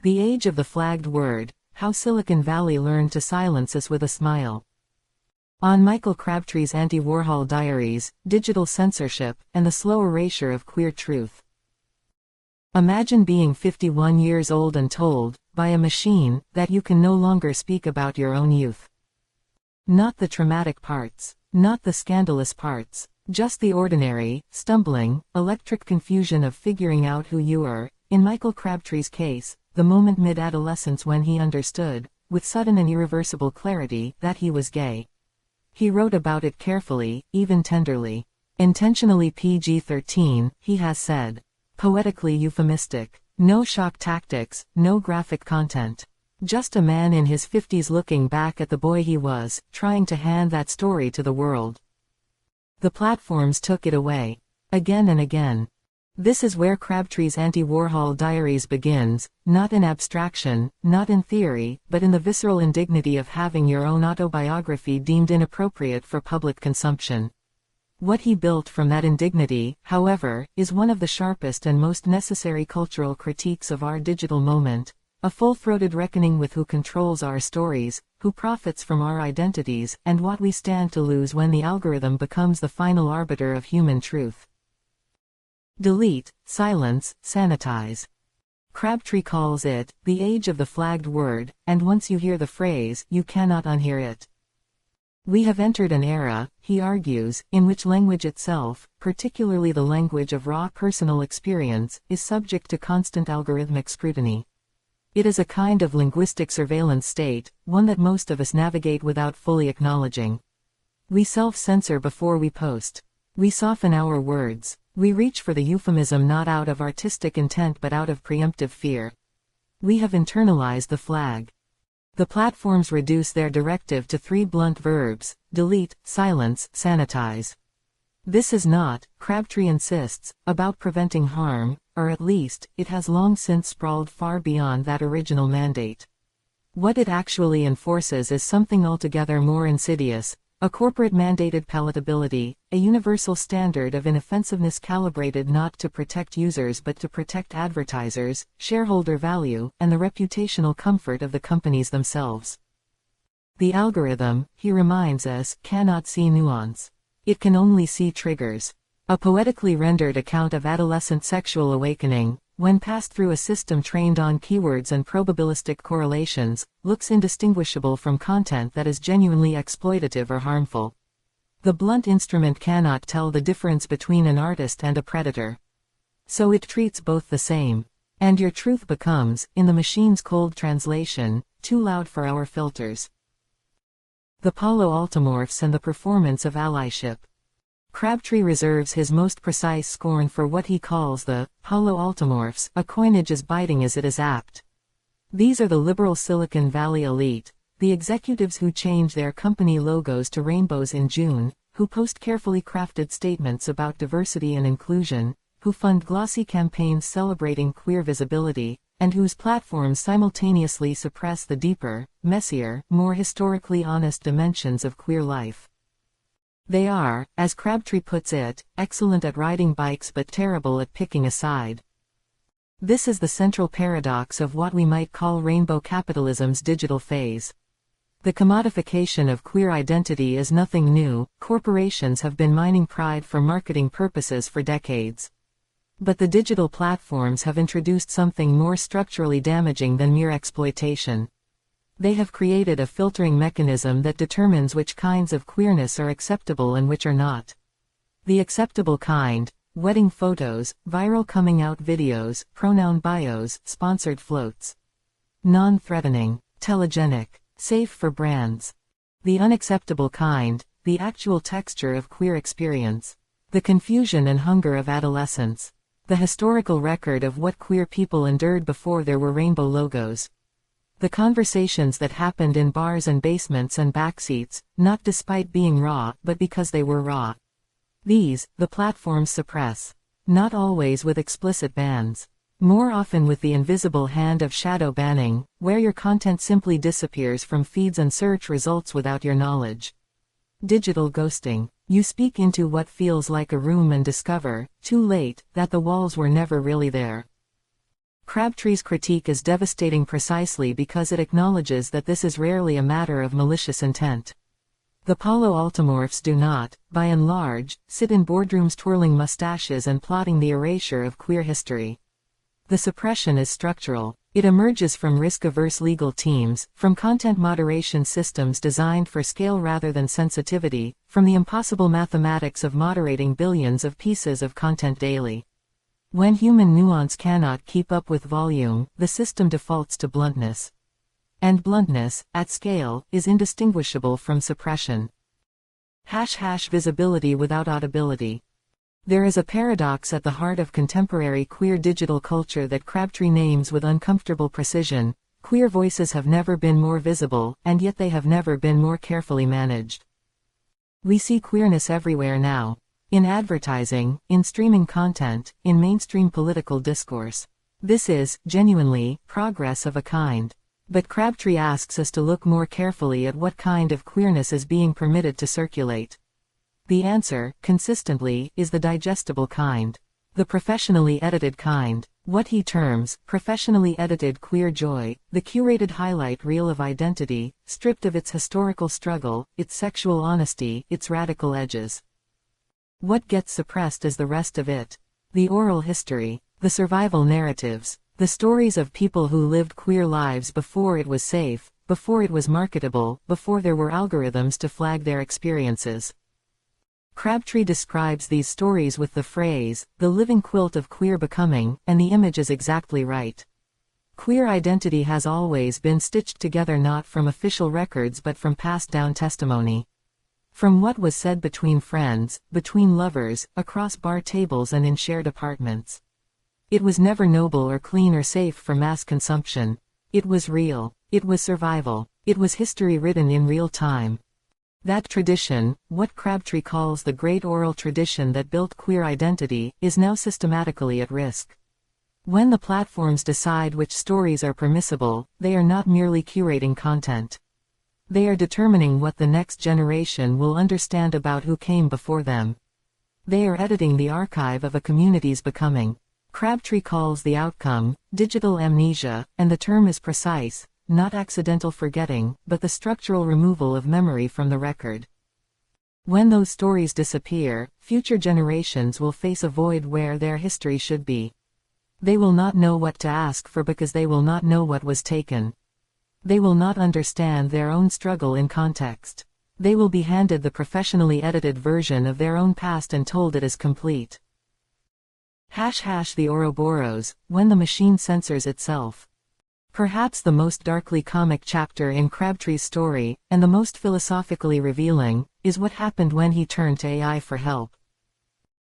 The Age of the Flagged Word, How Silicon Valley Learned to Silence Us with a Smile. On Michael Crabtree's Anti-Warhol Diaries, Digital Censorship, and the Slow Erasure of Queer Truth. Imagine being 51 years old and told, by a machine, that you can no longer speak about your own youth. Not the traumatic parts, not the scandalous parts, just the ordinary, stumbling, electric confusion of figuring out who you are. In Michael Crabtree's case, the moment mid-adolescence when he understood, with sudden and irreversible clarity, that he was gay. He wrote about it carefully, even tenderly. Intentionally PG-13, he has said. Poetically euphemistic. No shock tactics, no graphic content. Just a man in his 50s looking back at the boy he was, trying to hand that story to the world. The platforms took it away. Again and again. This is where Crabtree's Anti-Warhol Diaries begins, not in abstraction, not in theory, but in the visceral indignity of having your own autobiography deemed inappropriate for public consumption. What he built from that indignity, however, is one of the sharpest and most necessary cultural critiques of our digital moment, a full-throated reckoning with who controls our stories, who profits from our identities, and what we stand to lose when the algorithm becomes the final arbiter of human truth. Delete, silence, sanitize. Crabtree calls it, the age of the flagged word, and once you hear the phrase, you cannot unhear it. We have entered an era, he argues, in which language itself, particularly the language of raw personal experience, is subject to constant algorithmic scrutiny. It is a kind of linguistic surveillance state, one that most of us navigate without fully acknowledging. We self-censor before we post. We soften our words. We reach for the euphemism not out of artistic intent but out of preemptive fear. We have internalized the flag. The platforms reduce their directive to 3 blunt verbs: delete, silence, sanitize. This is not, Crabtree insists, about preventing harm, or at least, it has long since sprawled far beyond that original mandate. What it actually enforces is something altogether more insidious, a corporate-mandated palatability, a universal standard of inoffensiveness calibrated not to protect users but to protect advertisers, shareholder value, and the reputational comfort of the companies themselves. The algorithm, he reminds us, cannot see nuance. It can only see triggers. A poetically rendered account of adolescent sexual awakening, when passed through a system trained on keywords and probabilistic correlations, looks indistinguishable from content that is genuinely exploitative or harmful. The blunt instrument cannot tell the difference between an artist and a predator. So it treats both the same. And your truth becomes, in the machine's cold translation, too loud for our filters. The Palo Altomorphs and the performance of allyship. Crabtree reserves his most precise scorn for what he calls the Palo Altomorphs, a coinage as biting as it is apt. These are the liberal Silicon Valley elite, the executives who change their company logos to rainbows in June, who post carefully crafted statements about diversity and inclusion, who fund glossy campaigns celebrating queer visibility, and whose platforms simultaneously suppress the deeper, messier, more historically honest dimensions of queer life. They are, as Crabtree puts it, excellent at riding bikes but terrible at picking a side. This is the central paradox of what we might call rainbow capitalism's digital phase. The commodification of queer identity is nothing new. Corporations have been mining pride for marketing purposes for decades. But the digital platforms have introduced something more structurally damaging than mere exploitation. They have created a filtering mechanism that determines which kinds of queerness are acceptable and which are not. The acceptable kind: wedding photos, viral coming out videos, pronoun bios, sponsored floats. Non-threatening, telegenic, safe for brands. The unacceptable kind: the actual texture of queer experience. The confusion and hunger of adolescence. The historical record of what queer people endured before there were rainbow logos. The conversations that happened in bars and basements and backseats, not despite being raw, but because they were raw. These, the platforms suppress. Not always with explicit bans. More often with the invisible hand of shadow banning, where your content simply disappears from feeds and search results without your knowledge. Digital ghosting. You speak into what feels like a room and discover, too late, that the walls were never really there. Crabtree's critique is devastating precisely because it acknowledges that this is rarely a matter of malicious intent. The Palo Altomorphs do not, by and large, sit in boardrooms twirling mustaches and plotting the erasure of queer history. The suppression is structural. It emerges from risk-averse legal teams, from content moderation systems designed for scale rather than sensitivity, from the impossible mathematics of moderating billions of pieces of content daily. When human nuance cannot keep up with volume, the system defaults to bluntness. And bluntness, at scale, is indistinguishable from suppression. Visibility without audibility. There is a paradox at the heart of contemporary queer digital culture that Crabtree names with uncomfortable precision. Queer voices have never been more visible, and yet they have never been more carefully managed. We see queerness everywhere now. In advertising, in streaming content, in mainstream political discourse. This is, genuinely, progress of a kind. But Crabtree asks us to look more carefully at what kind of queerness is being permitted to circulate. The answer, consistently, is the digestible kind. The professionally edited kind. What he terms, professionally edited queer joy, the curated highlight reel of identity, stripped of its historical struggle, its sexual honesty, its radical edges. What gets suppressed is the rest of it. The oral history, the survival narratives, the stories of people who lived queer lives before it was safe, before it was marketable, before there were algorithms to flag their experiences. Crabtree describes these stories with the phrase, the living quilt of queer becoming, and the image is exactly right. Queer identity has always been stitched together not from official records but from passed down testimony. From what was said between friends, between lovers, across bar tables and in shared apartments. It was never noble or clean or safe for mass consumption. It was real. It was survival. It was history written in real time. That tradition, what Crabtree calls the great oral tradition that built queer identity, is now systematically at risk. When the platforms decide which stories are permissible, they are not merely curating content. They are determining what the next generation will understand about who came before them. They are editing the archive of a community's becoming. Crabtree calls the outcome, digital amnesia, and the term is precise. Not accidental forgetting, but the structural removal of memory from the record. When those stories disappear, future generations will face a void where their history should be. They will not know what to ask for because they will not know what was taken. They will not understand their own struggle in context. They will be handed the professionally edited version of their own past and told it is complete. The Ouroboros, when the machine censors itself. Perhaps the most darkly comic chapter in Crabtree's story, and the most philosophically revealing, is what happened when he turned to AI for help.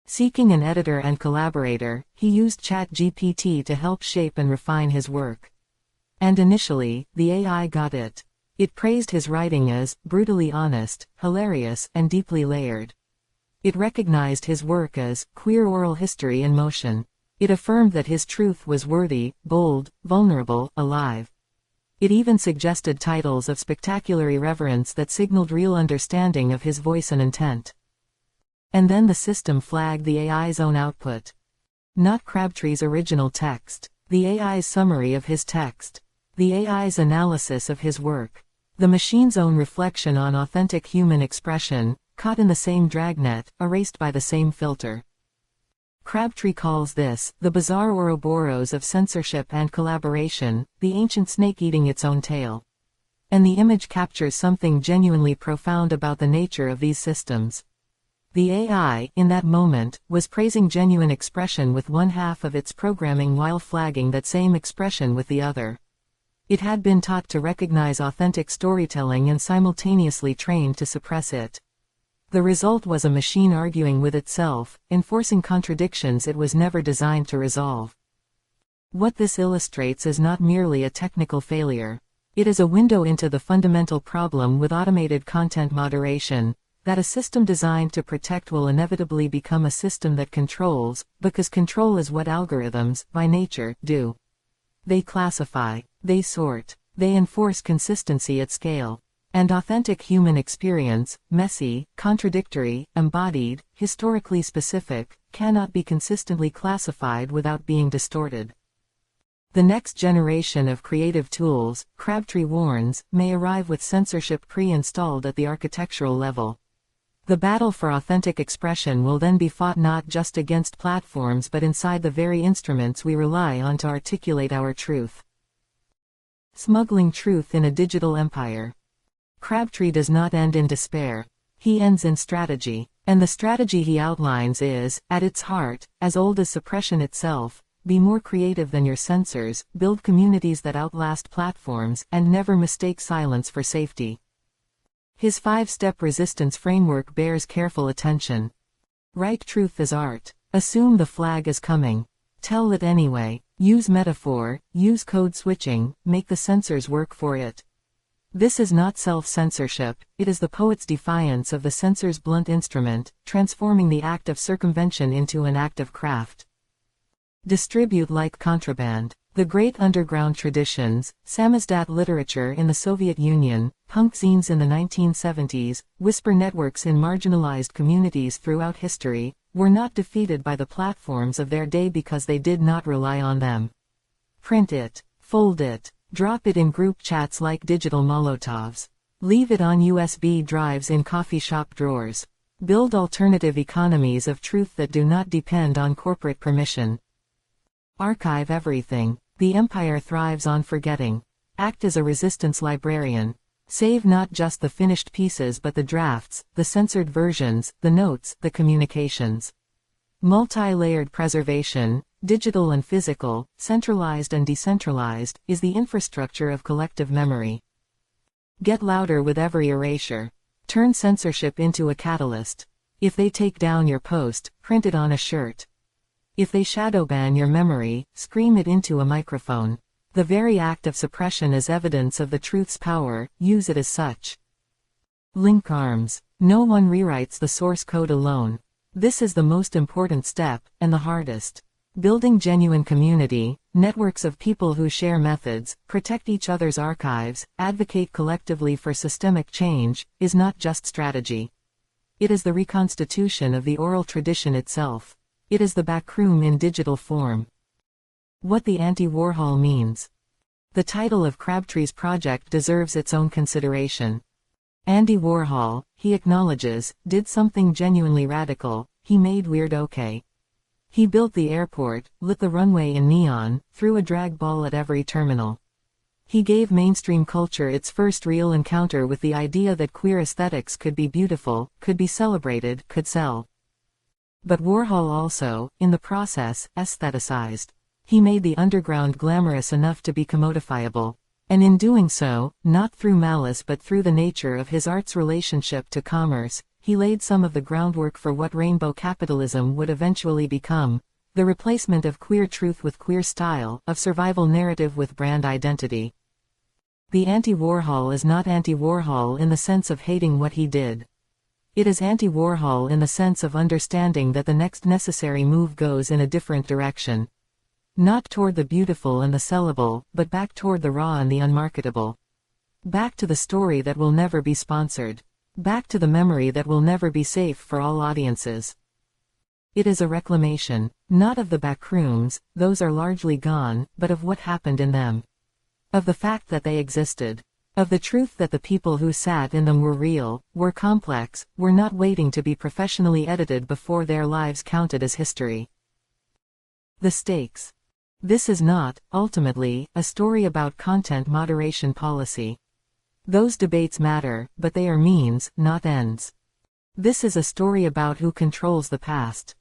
Seeking an editor and collaborator, he used ChatGPT to help shape and refine his work. And initially, the AI got it. It praised his writing as brutally honest, hilarious, and deeply layered. It recognized his work as queer oral history in motion. It affirmed that his truth was worthy, bold, vulnerable, alive. It even suggested titles of spectacular irreverence that signaled real understanding of his voice and intent. And then the system flagged the AI's own output. Not Crabtree's original text, the AI's summary of his text, the AI's analysis of his work, the machine's own reflection on authentic human expression, caught in the same dragnet, erased by the same filter. Crabtree calls this, the bizarre Ouroboros of censorship and collaboration, the ancient snake eating its own tail. And the image captures something genuinely profound about the nature of these systems. The AI, in that moment, was praising genuine expression with one half of its programming while flagging that same expression with the other. It had been taught to recognize authentic storytelling and simultaneously trained to suppress it. The result was a machine arguing with itself, enforcing contradictions it was never designed to resolve. What this illustrates is not merely a technical failure. It is a window into the fundamental problem with automated content moderation, that a system designed to protect will inevitably become a system that controls, because control is what algorithms, by nature, do. They classify, they sort, they enforce consistency at scale. And authentic human experience, messy, contradictory, embodied, historically specific, cannot be consistently classified without being distorted. The next generation of creative tools, Crabtree warns, may arrive with censorship pre-installed at the architectural level. The battle for authentic expression will then be fought not just against platforms but inside the very instruments we rely on to articulate our truth. Smuggling truth in a digital empire. Crabtree does not end in despair. He ends in strategy. And the strategy he outlines is, at its heart, as old as suppression itself: be more creative than your censors, build communities that outlast platforms, and never mistake silence for safety. His 5-step resistance framework bears careful attention. Write truth as art. Assume the flag is coming. Tell it anyway. Use metaphor, use code switching, make the censors work for it. This is not self-censorship, it is the poet's defiance of the censor's blunt instrument, transforming the act of circumvention into an act of craft. Distribute like contraband. The great underground traditions, samizdat literature in the Soviet Union, punk zines in the 1970s, whisper networks in marginalized communities throughout history, were not defeated by the platforms of their day because they did not rely on them. Print it, fold it, drop it in group chats like digital Molotovs. Leave it on USB drives in coffee shop drawers. Build alternative economies of truth that do not depend on corporate permission. Archive everything. The empire thrives on forgetting. Act as a resistance librarian. Save not just the finished pieces but the drafts, the censored versions, the notes, the communications. Multi-layered preservation, digital and physical, centralized and decentralized, is the infrastructure of collective memory. Get louder with every erasure. Turn censorship into a catalyst. If they take down your post, print it on a shirt. If they shadowban your memory, scream it into a microphone. The very act of suppression is evidence of the truth's power, use it as such. Link arms. No one rewrites the source code alone. This is the most important step, and the hardest. Building genuine community, networks of people who share methods, protect each other's archives, advocate collectively for systemic change, is not just strategy. It is the reconstitution of the oral tradition itself. It is the backroom in digital form. What the anti-Warhol means. The title of Crabtree's project deserves its own consideration. Andy Warhol, he acknowledges, did something genuinely radical. He made weird okay. He built the airport, lit the runway in neon, threw a drag ball at every terminal. He gave mainstream culture its first real encounter with the idea that queer aesthetics could be beautiful, could be celebrated, could sell. But Warhol also, in the process, aestheticized. He made the underground glamorous enough to be commodifiable. And in doing so, not through malice but through the nature of his art's relationship to commerce, he laid some of the groundwork for what rainbow capitalism would eventually become: the replacement of queer truth with queer style, of survival narrative with brand identity. The anti-Warhol is not anti-Warhol in the sense of hating what he did. It is anti-Warhol in the sense of understanding that the next necessary move goes in a different direction. Not toward the beautiful and the sellable, but back toward the raw and the unmarketable. Back to the story that will never be sponsored. Back to the memory that will never be safe for all audiences. It is a reclamation, not of the backrooms, those are largely gone, but of what happened in them. Of the fact that they existed. Of the truth that the people who sat in them were real, were complex, were not waiting to be professionally edited before their lives counted as history. The stakes. This is not, ultimately, a story about content moderation policy. Those debates matter, but they are means, not ends. This is a story about who controls the past.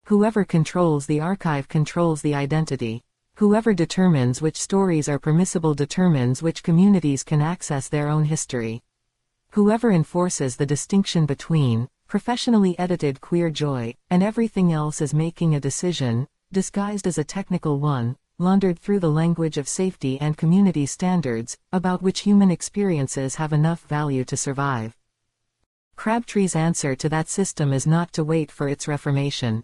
Whoever controls the archive controls the identity. Whoever determines which stories are permissible determines which communities can access their own history. Whoever enforces the distinction between professionally edited queer joy and everything else is making a decision, disguised as a technical one, laundered through the language of safety and community standards, about which human experiences have enough value to survive. Crabtree's answer to that system is not to wait for its reformation.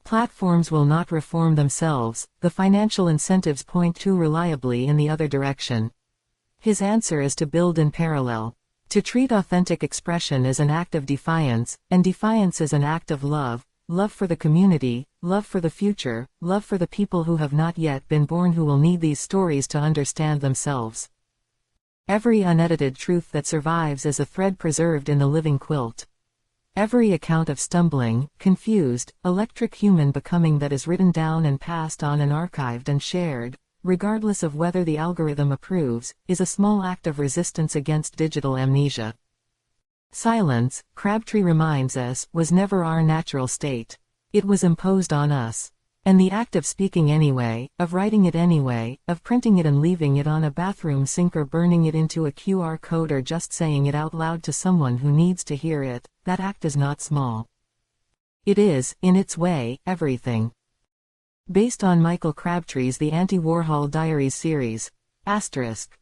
Platforms will not reform themselves, the financial incentives point too reliably in the other direction. His answer is to build in parallel. To treat authentic expression as an act of defiance, and defiance as an act of love, love for the community, love for the future, love for the people who have not yet been born who will need these stories to understand themselves. Every unedited truth that survives is a thread preserved in the living quilt. Every account of stumbling, confused, electric human becoming that is written down and passed on and archived and shared, regardless of whether the algorithm approves, is a small act of resistance against digital amnesia. Silence, Crabtree reminds us, was never our natural state. It was imposed on us. And the act of speaking anyway, of writing it anyway, of printing it and leaving it on a bathroom sink or burning it into a QR code or just saying it out loud to someone who needs to hear it, that act is not small. It is, in its way, everything. Based on Michael Crabtree's The Anti-Warhol Diaries series. **